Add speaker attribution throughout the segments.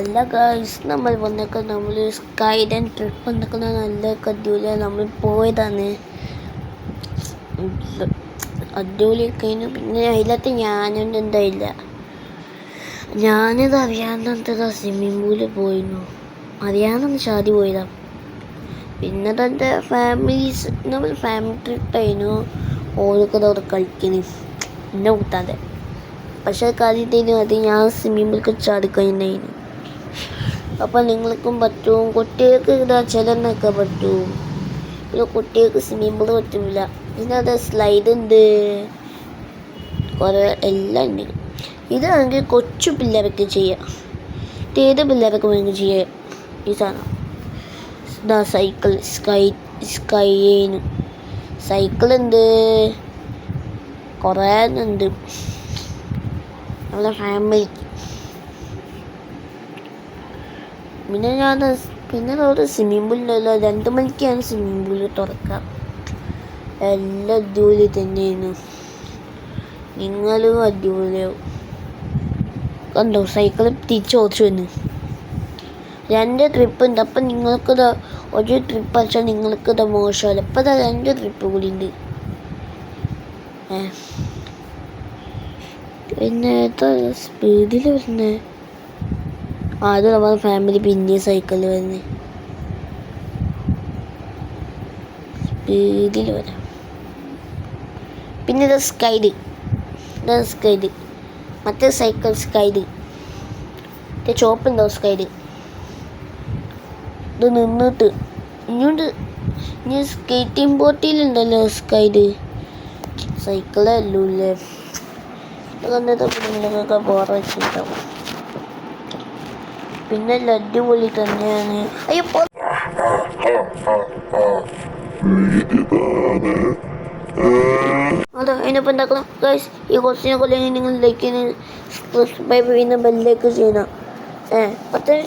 Speaker 1: അല്ല ഗൈസ്, നമ്മൾ വന്നൊക്കെ നമ്മൾ സ്കൈഡൻ ട്രിപ്പ് എന്നൊക്കെ നല്ല അടിപൊളിയാണ്. നമ്മൾ പോയതാണ്, അടിപൊളി കഴിഞ്ഞു. പിന്നെ അതിലത്തെ ഞാനൊന്നും എന്തായില്ല, ഞാനിത് അറിയാണ്ടെന്താ സ്വിമ്മിങ് പൂളിൽ പോയിരുന്നു, അറിയാണ്ടെന്ന് ഷാദി പോയതാണ്. പിന്നെ തൻ്റെ ഫാമിലീസ് നമ്മൾ ഫാമിലി ട്രിപ്പായിരുന്നു. ഓരൊക്കെ അവിടെ കളിക്കുന്നു എന്നെ കൂട്ടാതെ. പക്ഷേ കാര്യത്തിന് അത് ഞാൻ സ്വിമ്മിങ് പൂളിൽ ചാടിക്കഴിഞ്ഞായിരുന്നു. അപ്പം നിങ്ങൾക്കും പറ്റും, കുട്ടികൾക്ക് ഇതാ ചിലനൊക്കെ പറ്റും. പിന്നെ കുട്ടികൾക്ക് സ്വിമ്മിങ് പൂൾ പറ്റില്ല. പിന്നെ അത് സ്ലൈഡ് ഉണ്ട്, കുറേ എല്ലാം ഉണ്ട്. ഇതാണെങ്കിൽ കൊച്ചു പിള്ളേർക്ക് ചെയ്യാം, ഏത് പിള്ളേർക്ക് വേണമെങ്കിൽ ചെയ്യാം. ഈ സാധനം ഇതാ സൈക്കിൾ, സ്കൈന് സൈക്കിളുണ്ട്, കുറേ ഉണ്ട് നമ്മുടെ ഫാമിലിക്ക്. പിന്നെ അവിടെ സ്വിമ്മിങ് പൂളിലല്ലോ 2 മണിക്കാണ് സ്വിമ്മിങ് പൂൾ തുറക്കാം. എല്ലാം അടിപൊളി തന്നെയായിരുന്നു, നിങ്ങളും അടിപൊളിയാവും. കണ്ടോ സൈക്കിൾ തിരിച്ച് ഓടിച്ചു വന്ന് 2 ട്രിപ്പ് ഉണ്ട്. അപ്പം നിങ്ങൾക്കിത് ഒരു ട്രിപ്പ് അടിച്ചാൽ നിങ്ങൾക്കിത് മോശമല്ല. ഇപ്പം ഇതാ 2 ട്രിപ്പ് കൂടി ഉണ്ട്. പിന്നെ സ്പീഡിൽ വരുന്നത് അത് നമ്മുടെ ഫാമിലി പിന്നെ സൈക്കിളിൽ വരുന്നത് സ്പീഡിൽ വരാം. പിന്നെ ഇത് സ്കൈഡ്, മറ്റേ സൈക്കിൾ സ്കൈഡ്, ചോപ്പുണ്ടാവും സ്കൈഡ്. ഇത് നിന്നിട്ട് ഇനി സ്കേറ്റിംഗ് ബോട്ടിലുണ്ടല്ലോ സ്കൈഡ്, സൈക്കിളല്ലേ. കണ്ടിട്ട് നിങ്ങളൊക്കെ ബോറടിച്ചിട്ടുണ്ടാവും. പിന്നെ അടിപൊളി തന്നെയാണ്. അയ്യോ അതെ, അതിനിപ്പോൾ എന്താക്കണം ഗൈസ്, ഈ ക്വസ്റ്റിനെ കൊല്ലെങ്കിൽ നിങ്ങൾ ലൈക്ക് ചെയ്യുന്ന സബ്സ്ക്രൈബ് ചെയ്യുന്ന ബെല്ലേക്ക് ചെയ്യണം.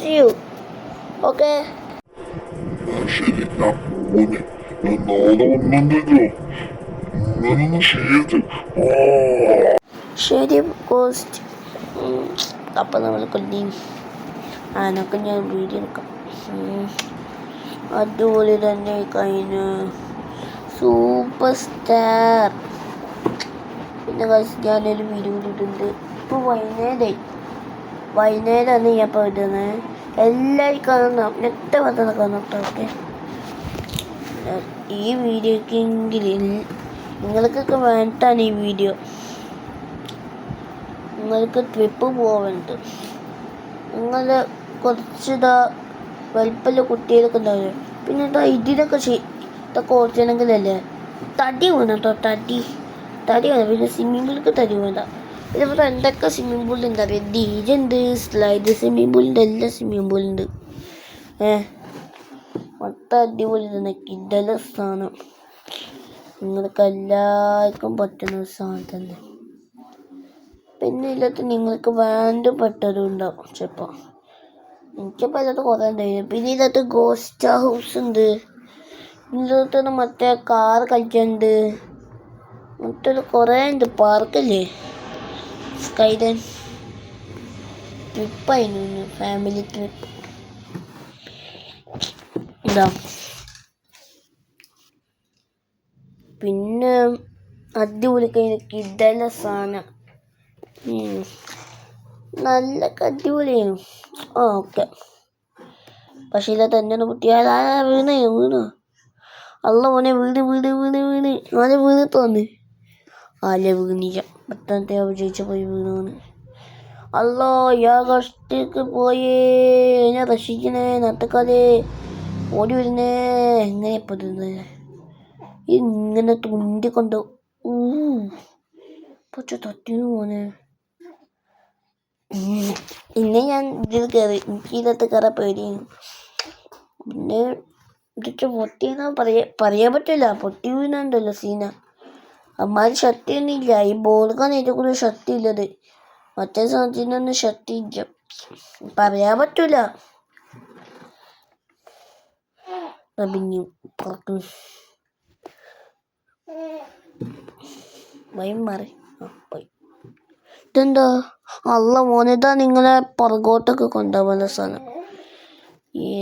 Speaker 1: ചെയ്യൂ. ഓക്കെ ശരി കോസ്റ്റ്. അപ്പം നമ്മൾ കൊല്ലി അതിനൊക്കെ ഞാൻ വീഡിയോ എടുക്കാം. അടിപൊളി തന്നെ കഴിഞ്ഞു, സൂപ്പർ സ്റ്റാർ. പിന്നെ ഞാനൊരു വീഡിയോ ഇട്ടിട്ടുണ്ട്. ഇപ്പോൾ വൈകുന്നേരമാണ് ഞാൻ ഇപ്പോൾ ഇടുന്നത്. എല്ലാവരും കാണണം, എത്ര വട്ടം കാണണം. ഓക്കെ, ഈ വീഡിയോക്കെങ്കിൽ നിങ്ങൾക്കൊക്കെ വേണ്ടിയിട്ടാണ് ഈ വീഡിയോ. നിങ്ങൾക്ക് ട്രിപ്പ് പോകാനുണ്ട്, നിങ്ങൾ കുറച്ചിതാ വലിപ്പമുള്ള കുട്ടികളൊക്കെ ഉണ്ടാവില്ല. പിന്നെ ഇതിലൊക്കെ ഇതൊക്കെ ഓർച്ചണമെങ്കിലല്ലേ തടി വേണം കേട്ടോ, തടി വേണം. പിന്നെ സ്വിമ്മിങ് പൂളിലേക്ക് തടി വേണ്ട. ഇതേപോലെ എന്തൊക്കെ സ്വിമ്മിങ് പൂളിൽ എന്താ പറയുക, ഡീജുണ്ട്, സ്ലൈഡ് സ്വിമ്മിങ് പൂളുണ്ട്, എല്ലാ സ്വിമ്മിങ് പൂളുണ്ട്. മൊത്തം അടിപൊളി തന്നെ, കിടലൻ സാധനം. നിങ്ങൾക്ക് എല്ലാവർക്കും പറ്റുന്ന സാധനം തന്നെ. പിന്നെ ഇതിലത്ത് നിങ്ങൾക്ക് വേണ്ടപ്പെട്ടതും ഉണ്ടാവും ചിലപ്പോൾ. എനിക്കിപ്പോൾ ഇതിനകത്ത് കുറേ ഉണ്ടായിരുന്നു. പിന്നെ ഇതിനകത്ത് ഗോസ്റ്റ് ഹൗസ് ഉണ്ട്, ഇതിനകത്ത് മറ്റേ കാർ കളിക്കാനുണ്ട്, മറ്റൊരു കുറേ ഉണ്ട്. പാർക്കല്ലേ, സ്കൈഡൻ ട്രിപ്പായിരുന്നു, ഫാമിലി ട്രിപ്പ്. ഇതാ പിന്നെ അടിപൊളി കഴിഞ്ഞ കിടല സാധനം, നല്ല അടിപൊളിയായിരുന്നു. ഓക്കെ, പക്ഷേ ഇതിനകത്ത് എന്താണ് കുട്ടിയാൽ വീണോ അല്ല മോനെ, മോനെ വീണ് തോന്നി. ആലെ വീണില്ല, പത്താമത്തെ ജയിച്ച പോയി വീണോന്ന്. അല്ലോ യാ കഷ്ടക്ക് പോയേ, എന്നെ രക്ഷിക്കണേ, നട്ടക്കാതെ ഓടി വരുന്നേ. എങ്ങനെ പറ്റുന്നത് ഇങ്ങനെ തുണ്ടിക്കൊണ്ട് പക്ഷെ തട്ടിന് പോനെ. പിന്നെ ഞാൻ ഇതിൽ കയറി, എനിക്ക് ഇതിനകത്ത് കയറാൻ പേടിയായിരുന്നു. പിന്നെ ഇതൊക്കെ പൊട്ടിയെന്നാ പറയാൻ പറ്റില്ല, പൊട്ടി വീണുണ്ടല്ലോ സീന. അമ്മാതിരി ശക്തിയൊന്നും ഇല്ല, ഈ ബോൾക്കാണ് ഏറ്റവും കൂടുതൽ ശക്തി ഉള്ളത്. മറ്റേ സാധനത്തിനൊന്നും ശക്തി ഇല്ല, പറയാൻ പറ്റൂല. പിന്നെയും പുറത്തു വൈ മാറി പോയി. ഇതെന്താ അല്ല മോനിതാ നിങ്ങളെ പുറകോട്ടൊക്കെ കൊണ്ടുപോകുന്ന സാധനം.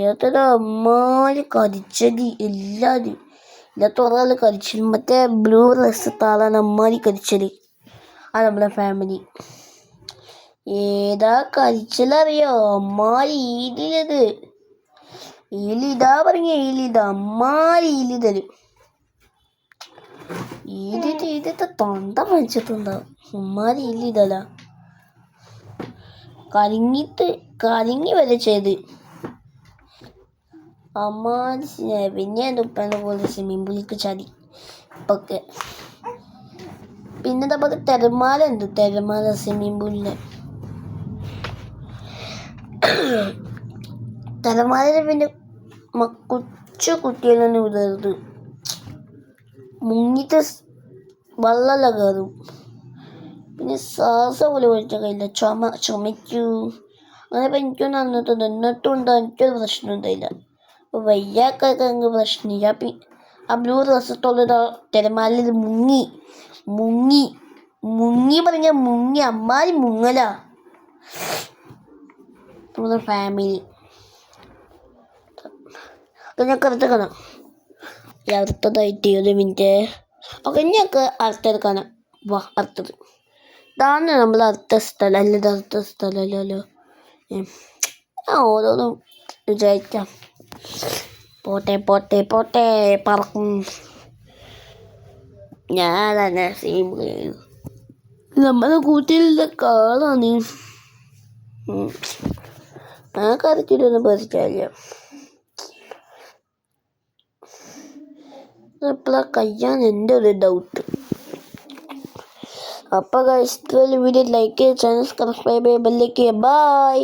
Speaker 1: ഏതൊരു അമ്മാര് കരിച്ചടി എല്ലാവരും ഇല്ലാത്ത ഒരാൾ കരിച്ചല്. മറ്റേ ബ്ലൂ ഡ്രസ് താളാണ് അമ്മാരി കരിച്ചല്. അത് നമ്മളെ ഫാമിലി. ഏതാ കരിച്ചലറിയോ? അമ്മാരി ഈലിലത്. ഈലിതാ പറഞ്ഞ ഈലിതാ അമ്മാരി ഈലി തരും. ഈലിട്ട് തൊണ്ട പറിച്ചിട്ടുണ്ടാവും. അമ്മാരി ഈലിതല്ല കരിങ്ങി വരെ ചെയ്ത് അമ്മാരി. പിന്നെ എൻ്റെ ഉപ്പേനെ പോലെ സ്വിമ്മിംഗ് പൂളിലേക്ക് ചാടി ഇപ്പൊക്കെ. പിന്നെ നമുക്ക് തിരമാല ഉണ്ട്. തിരമാല സ്വിമ്മിംഗ് പൂളില് തിരമാലയിൽ പിന്നെ കൊച്ചു കുട്ടികളെ വിടരുത്. മുങ്ങിട്ട് വെള്ളമെല്ലാം കയറും. പിന്നെ ശ്വാസം പോലെ വലിച്ച കഴിയില്ല. ചുമയ്ക്കൂ. അങ്ങനെ എനിക്കൊന്നും അന്നത്തത്. എന്നിട്ടും ഉണ്ടോ എനിക്കൊരു പ്രശ്നം ഉണ്ടായില്ല. അപ്പോൾ വയ്യാക്കൊക്കെ എനിക്ക് പ്രശ്നമില്ല. ആ ബ്ലൂ ഡ്രസ്സത്തോളം തിരമാലയിൽ മുങ്ങി പറഞ്ഞാൽ മുങ്ങി അമ്മാരി മുങ്ങലാ നമ്മുടെ ഫാമിലി. ഞങ്ങൾക്ക് അടുത്ത് കാണാം. അടുത്തതായിട്ട് 1 മിനിറ്റ്. ഓക്കെ ഞങ്ങൾക്ക് അടുത്തത് കാണാം. വാ അടുത്തത്. ഇതാണ് നമ്മൾ അടുത്ത സ്ഥലം. അല്ല ഇത് അടുത്ത സ്ഥലമല്ലോ. ഓരോന്നും വിചാരിക്കാം. പോട്ടെ പറക്കും. ഞാനന്നെ നമ്മുടെ കൂട്ടിലുള്ള കാളാണ്. ആ കറിച്ചിട്ടൊന്നും പറിച്ചില്ല. എപ്പോഴാണ് കഴിയാൻ എൻ്റെ ഒരു ഡൗട്ട്. അപ്പോൾ ഗൈസ് വീഡിയോ ലൈക്ക് ചെയ്യുക, ചാനൽ സബ്സ്ക്രൈബ് ചെയ്യുക, ബെല്ലൈക്കൻ. ബൈ.